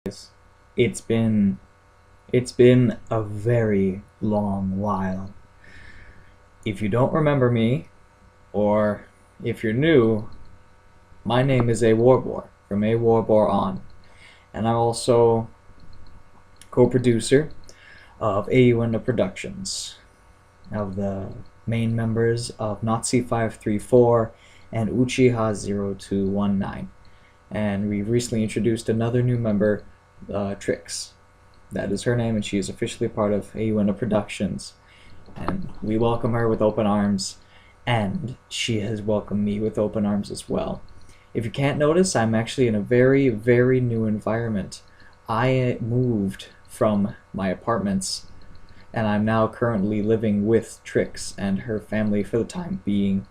It's been it's been a very long while. If you don't remember me, or if you're new, my name is Awarbore from AwarboreOn, and I'm also co-producer of AUN Productions, of the main members of Nazi 534 and Uchiha 0219. And we recently introduced another new member, Trix. That is her name, and she is officially part of AUN Productions. And we welcome her with open arms, and she has welcomed me with open arms as well. If you can't notice, I'm actually in a very, very new environment. I moved from my apartments, and I'm now currently living with Trix and her family for the time being.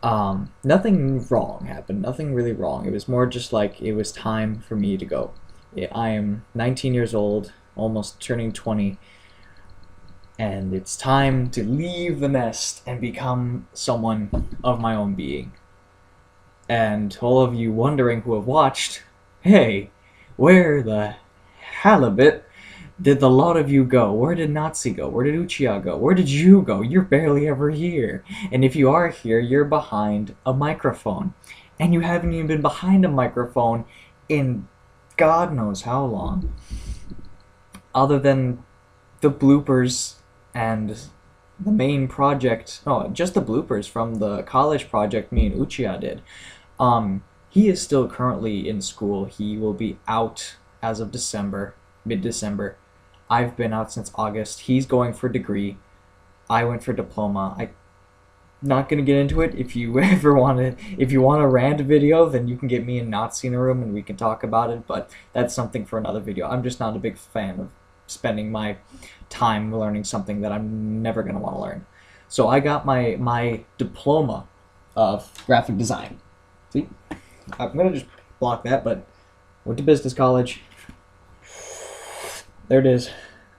Nothing wrong happened, nothing really wrong. It was more just like it was time for me to go. I am 19 years old, almost turning 20, and it's time to leave the nest and become someone of my own being. And all of you wondering who have watched, hey, where the halibut did the lot of you go? Where did Nazi go? Where did Uchiha go? Where did you go? You're barely ever here. And if you are here, you're behind a microphone. And you haven't even been behind a microphone in God knows how long. Other than the bloopers and the main project, just the bloopers from the college project me and Uchiha did. He is still currently in school. He will be out as of December, mid-December. I've been out since August. He's going for degree. I went for diploma. I'm not gonna get into it. If you ever if you want a rant video, then you can get me and Nazi in a room and we can talk about it. But that's something for another video. I'm just not a big fan of spending my time learning something that I'm never gonna want to learn. So I got my diploma of graphic design. See, I'm gonna just block that. But went to business college. There it is.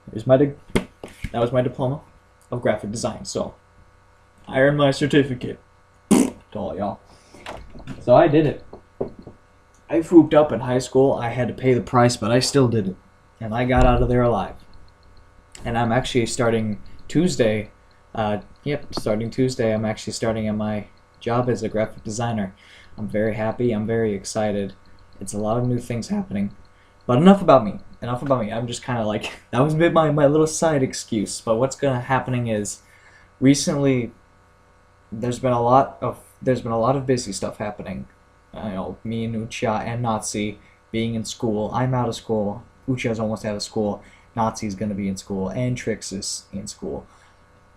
That was my diploma of graphic design. So I earned my certificate. To all y'all. So I did it. I swooped up in high school. I had to pay the price, but I still did it. And I got out of there alive. And I'm actually starting Tuesday. Starting Tuesday, I'm actually starting at my job as a graphic designer. I'm very happy. I'm very excited. It's a lot of new things happening. But enough about me. Enough about me. I'm just kind of like, that was a bit my little side excuse. But what's happening is, recently, there's been a lot of busy stuff happening. Me and Uchiha and Nazi being in school. I'm out of school. Uchiha's almost out of school. Nazi's gonna be in school, and Trix is in school.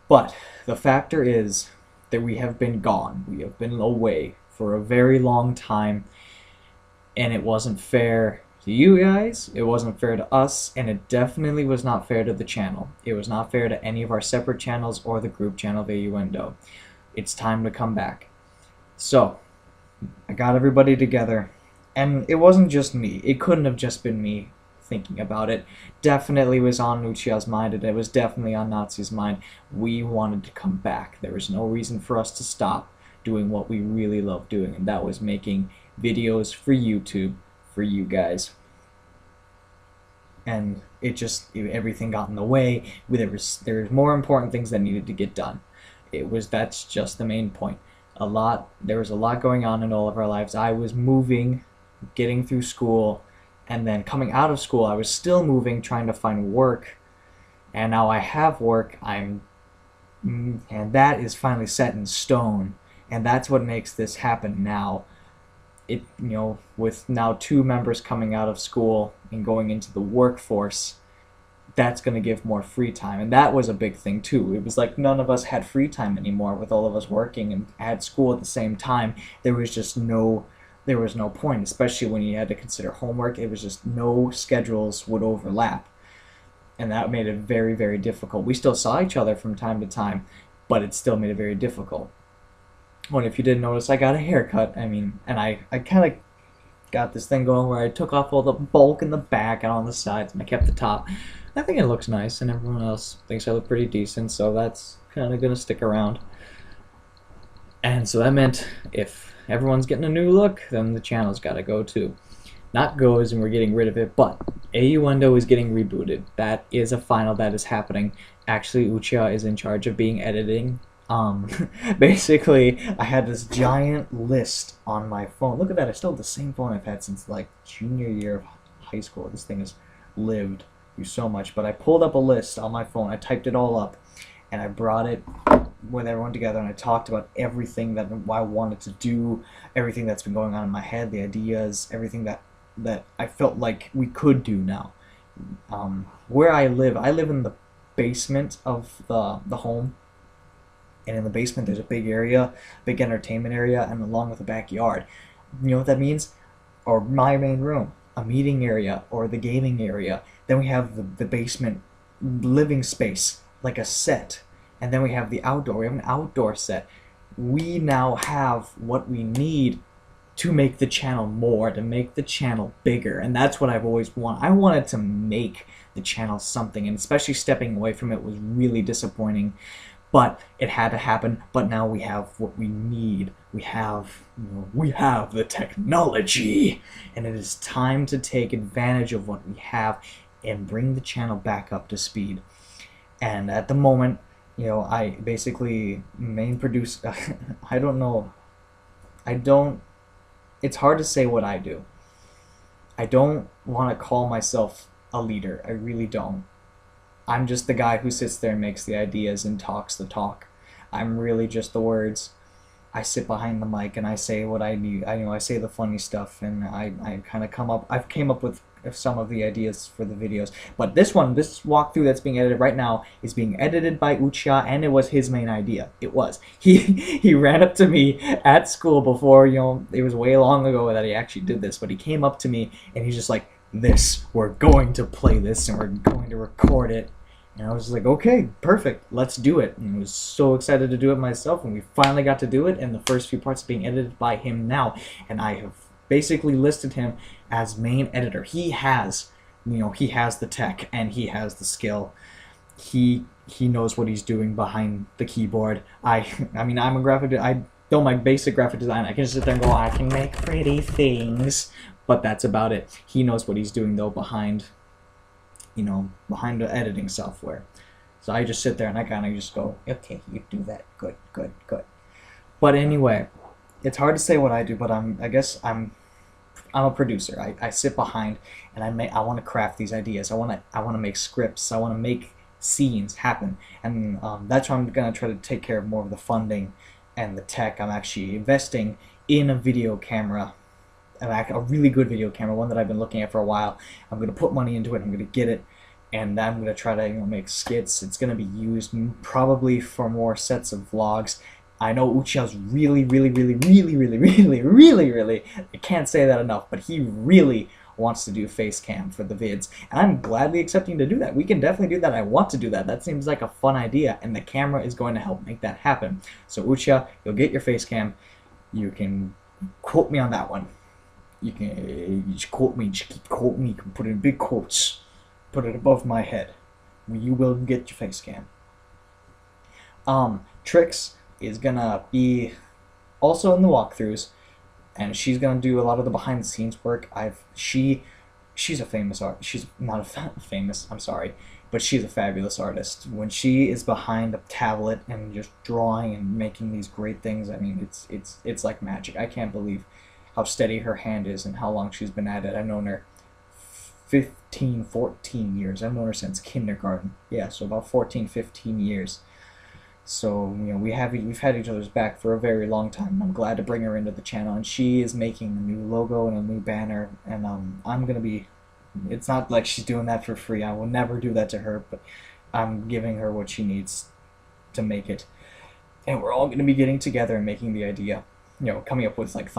But the factor is that we have been gone. We have been away for a very long time, and it wasn't fair to you guys, it wasn't fair to us, and it definitely was not fair to the channel. It was not fair to any of our separate channels or the group channel, the AUNDO. It's time to come back. So, I got everybody together, and it wasn't just me. It couldn't have just been me thinking about it. Definitely was on Uchiha's mind, and it was definitely on Nazi's mind. We wanted to come back. There was no reason for us to stop doing what we really love doing, and that was making videos for YouTube for you guys. And everything got in the way. There was more important things that needed to get done. That's just the main point. There was a lot going on in all of our lives. I was moving, getting through school, and then coming out of school, I was still moving, trying to find work. And now I have work. And that is finally set in stone. And that's what makes this happen now. With now 2 members coming out of school and going into the workforce, that's going to give more free time. And that was a big thing too. It was like none of us had free time anymore with all of us working and at school at the same time. There was no point, especially when you had to consider homework. It was just no schedules would overlap. And that made it very, very difficult. We still saw each other from time to time, but it still made it very difficult. Well, if you didn't notice, I got a haircut. And I kind of got this thing going where I took off all the bulk in the back and on the sides, and I kept the top. I think it looks nice, and everyone else thinks I look pretty decent, so that's kind of going to stick around. And so that meant if everyone's getting a new look, then the channel's got to go too. Not go as in we're getting rid of it, but Auendo is getting rebooted. That is a final that is happening. Actually, Uchiha is in charge of being editing. Um, Basically, I had this giant list on my phone. Look at that. I still have the same phone I've had since like junior year of high school. This thing has lived through so much. But I pulled up a list on my phone. I typed it all up, and I brought it with everyone together, and I talked about everything that I wanted to do, everything that's been going on in my head, the ideas, everything that I felt like we could do now. Where I live in the basement of the home, and in the basement there's a big area, big entertainment area, and along with a backyard. You know what that means? Or my main room, a meeting area, or the gaming area. Then we have the basement living space, like a set. And then we have the outdoor. We have an outdoor set. We now have what we need to make the channel more, to make the channel bigger. And that's what I've always wanted. I wanted to make the channel something, and especially stepping away from it was really disappointing. But it had to happen. But now we have what we need. We have the technology, and it is time to take advantage of what we have and bring the channel back up to speed. And at the moment, I basically main produce. I don't know. It's hard to say what I do. I don't want to call myself a leader. I really don't. I'm just the guy who sits there and makes the ideas and talks the talk. I'm really just the words. I sit behind the mic and I say what I need. I say the funny stuff, and I kind of I've came up with some of the ideas for the videos. But this walkthrough that's being edited right now is being edited by Uchiha, and it was his main idea. It was. He ran up to me at school before, it was way long ago that he actually did this, but he came up to me and he's just like, we're going to play this and we're going to record it. And I was like, okay, perfect, let's do it. And I was so excited to do it myself, and we finally got to do it, and the first few parts are being edited by him now. And I have basically listed him as main editor. He has the tech and he has the skill. He knows what he's doing behind the keyboard. I'm a graphic. I know my basic graphic design. I can just sit there and go, I can make pretty things, but that's about it. He knows what he's doing though behind the editing software. So I just sit there and I kind of just go, okay, you do that, good. But anyway, it's hard to say what I do, but I guess I'm a producer. I sit behind and I want to craft these ideas. I want to make scripts. I want to make scenes happen, and that's why I'm gonna try to take care of more of the funding and the tech. I'm actually investing in a video camera, a really good video camera, one that I've been looking at for a while. I'm gonna put money into it. I'm gonna get it, and I'm gonna try to make skits. It's gonna be used probably for more sets of vlogs. I know Uchiha's really, I can't say that enough, but he really wants to do face cam for the vids, and I'm gladly accepting to do that. We can definitely do that. I want to do that. That seems like a fun idea, and the camera is going to help make that happen. So Uchiha, you'll get your face cam. You can quote me on that one. You just quote me. Just keep quoting me. You can put it in big quotes. Put it above my head. You will get your face cam. Trix is gonna be also in the walkthroughs, and she's gonna do a lot of the behind the scenes work. She's a famous artist. She's not famous. I'm sorry, but she's a fabulous artist. When she is behind a tablet and just drawing and making these great things, I mean, it's like magic. I can't believe how steady her hand is and how long she's been at it. I've known her 14 years. I've known her since kindergarten. Yeah, so about 15 years. So we've had each other's back for a very long time. I'm glad to bring her into the channel, and she is making a new logo and a new banner, and I'm gonna be. It's not like she's doing that for free. I will never do that to her, but I'm giving her what she needs to make it, and we're all gonna be getting together and making the idea. Coming up with like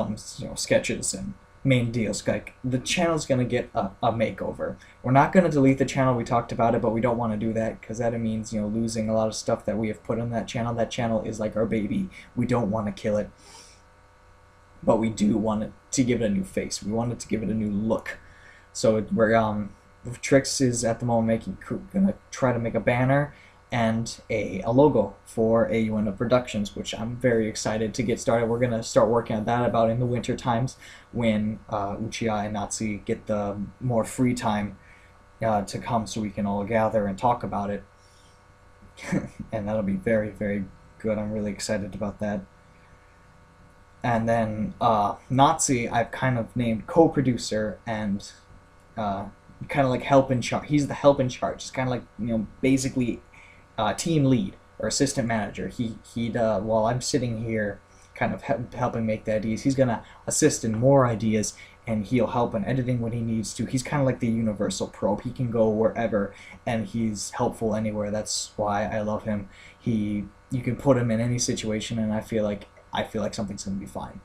sketches and main deals. Like, the channel's gonna get a makeover. We're not gonna delete the channel. We talked about it, but we don't want to do that because that means losing a lot of stuff that we have put on that channel. That channel is like our baby. We don't want to kill it, but we do want to give it a new face. We wanted to give it a new look. So we're Trix is at the moment gonna try to make a banner and a logo for Auendo Productions, which I'm very excited to get started. We're gonna start working on that about in the winter times when Uchiha and Natsu get the more free time to come so we can all gather and talk about it. And that'll be very, very good. I'm really excited about that. And then Nazi, I've kind of named co-producer and kind of like help in charge. He's the help in charge. It's kind of like, basically team lead or assistant manager. He'd while I'm sitting here kind of helping make the ideas, he's gonna assist in more ideas, and he'll help in editing when he needs to. He's kind of like the universal probe. He can go wherever, and he's helpful anywhere. That's why I love him. You can put him in any situation, and I feel like something's gonna be fine.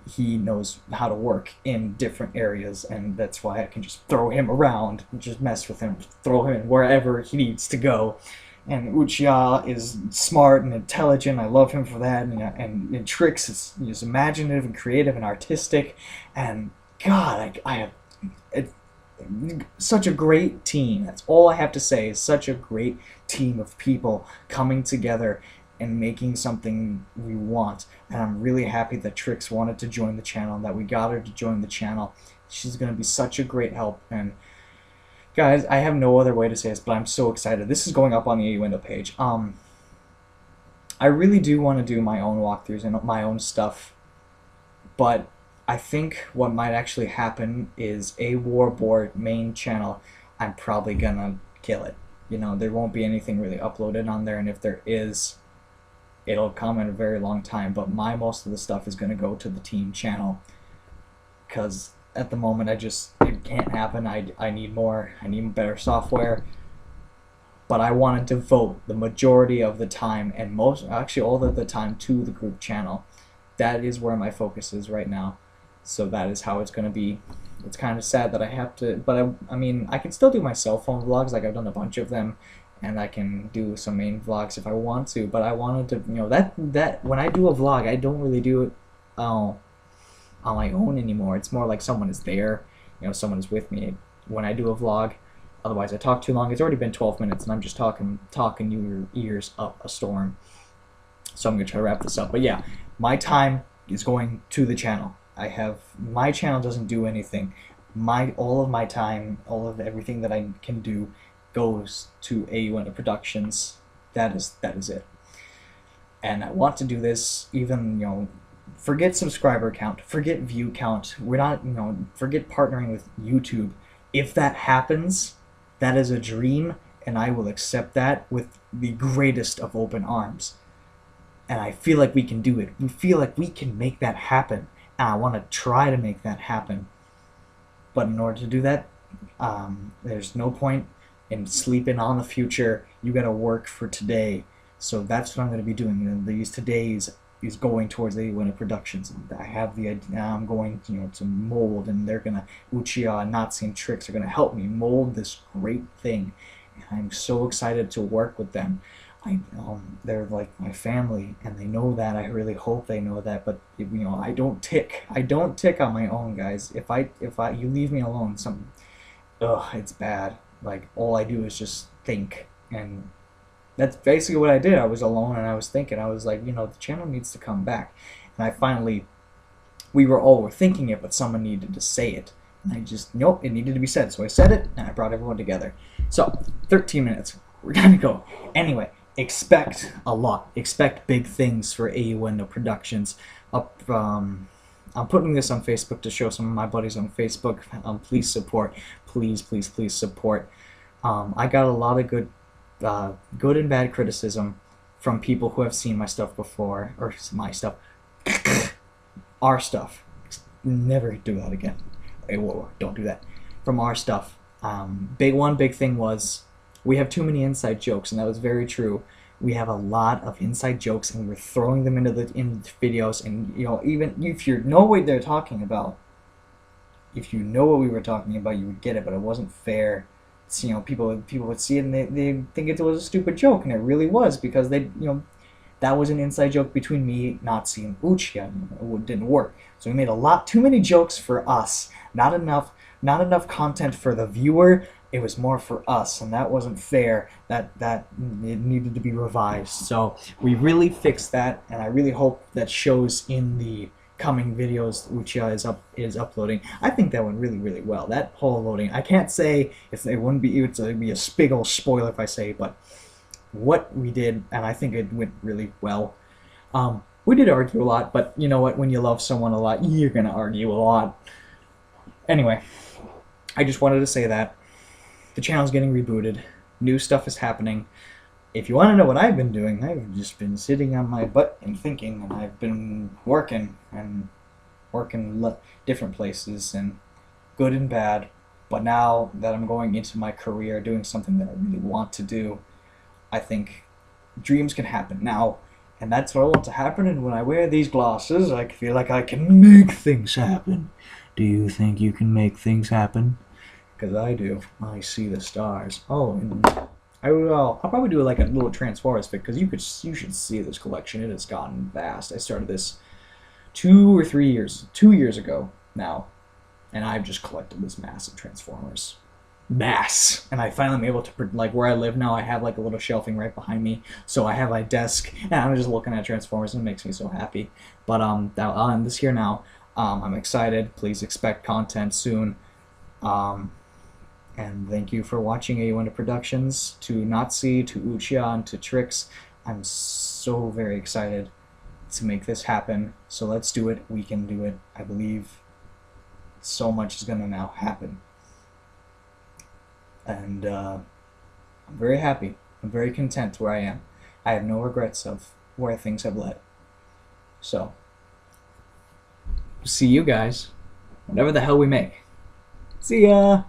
He knows how to work in different areas, and that's why I can just throw him around, just mess with him, throw him in wherever he needs to go. And Uchiha is smart and intelligent. I love him for that. And Trix is imaginative and creative and artistic. And God, I have such a great team. That's all I have to say. Is such a great team of people coming together and making something we want. And I'm really happy that Trix wanted to join the channel and that we got her to join the channel. She's going to be such a great help. And guys, I have no other way to say this, but I'm so excited. This is going up on the window page. I really do want to do my own walkthroughs and my own stuff, but I think what might actually happen is a Warboard main channel, I'm probably gonna kill it. There won't be anything really uploaded on there, and if there is, it'll come in a very long time, but most of the stuff is gonna go to the team channel, because at the moment it can't happen. I need more. I need better software. But I want to devote the majority of the time, and actually all of the time, to the group channel. That is where my focus is right now. So that is how it's going to be. It's kind of sad that I have to, but I mean, I can still do my cell phone vlogs, like I've done a bunch of them, and I can do some main vlogs if I want to, but I wanted to, that when I do a vlog, I don't really do it on my own anymore. It's more like someone is there, someone is with me when I do a vlog. Otherwise I talk too long. It's already been 12 minutes and I'm just talking your ears up a storm. So I'm gonna try to wrap this up. But yeah, my time is going to the channel. My channel doesn't do anything. All of my time, all of everything that I can do goes to AwarboreOn Productions. That is it. And I want to do this even, forget subscriber count, forget view count. We're not, forget partnering with YouTube. If that happens, that is a dream, and I will accept that with the greatest of open arms. And I feel like we can do it. We feel like we can make that happen. And I want to try to make that happen. But in order to do that, there's no point in sleeping on the future. You got to work for today. So that's what I'm going to be doing. These todays is going towards AwarboreOn Productions. I have the idea. I'm going, to mold, and they're gonna Uchiha, Nazi, and Trix are gonna help me mold this great thing. And I'm so excited to work with them. They're like my family, and they know that. I really hope they know that. But I don't tick. I don't tick on my own, guys. If you leave me alone, it's bad. Like all I do is just think, and that's basically what I did. I was alone and I was thinking. I was like, the channel needs to come back. And we were all thinking it, but someone needed to say it. And I just, nope, it needed to be said. So I said it, and I brought everyone together. So, 13 minutes. We're gonna go. Anyway, expect a lot. Expect big things for AwarboreOn Productions. I'm putting this on Facebook to show some of my buddies on Facebook. Please support. Please, please, please support. I got a lot of good and bad criticism from people who have seen my stuff before, or my stuff, our stuff. Never do that again. Hey, whoa, don't do that. From our stuff. Big thing was we have too many inside jokes, and that was very true. We have a lot of inside jokes, and we're throwing them into the videos, and even if you know what they're talking about, if you know what we were talking about, you would get it, but it wasn't fair. People would see it and they think it was a stupid joke, and it really was, because that was an inside joke between me, Nazi, and Uchiha. It didn't work. So we made too many jokes for us. Not enough content for the viewer. It was more for us, and that wasn't fair. That it needed to be revised. So we really fixed that, and I really hope that shows in the upcoming videos is uploading. I think that went really, really well. That whole loading, I can't say if it wouldn't be, it'd be a big old spoiler if I say, but what we did, and I think it went really well. We did argue a lot, but you know what? When you love someone a lot, you're gonna argue a lot. Anyway, I just wanted to say that the channel's getting rebooted. New stuff is happening. If you want to know what I've been doing, I've just been sitting on my butt and thinking, and I've been working different places, and good and bad. But now that I'm going into my career, doing something that I really want to do, I think dreams can happen now, and that's what I want to happen. And when I wear these glasses, I feel like I can make things happen. Do you think you can make things happen? Because I do. I see the stars. Oh, and I'll probably do like a little Transformers pick, because you should see this collection. It has gotten vast. I started this 2 years ago now, and I've just collected this massive Transformers. Mass! And I finally am able to, like, where I live now, I have like a little shelving right behind me, so I have my desk, and I'm just looking at Transformers, and it makes me so happy. But I'll end this here now. I'm excited. Please expect content soon. And thank you for watching A1 Productions, to Nazi, to Uchiha, and to Trix. I'm so very excited to make this happen. So let's do it. We can do it. I believe so much is going to now happen. And I'm very happy. I'm very content where I am. I have no regrets of where things have led. So, see you guys whatever the hell we make. See ya!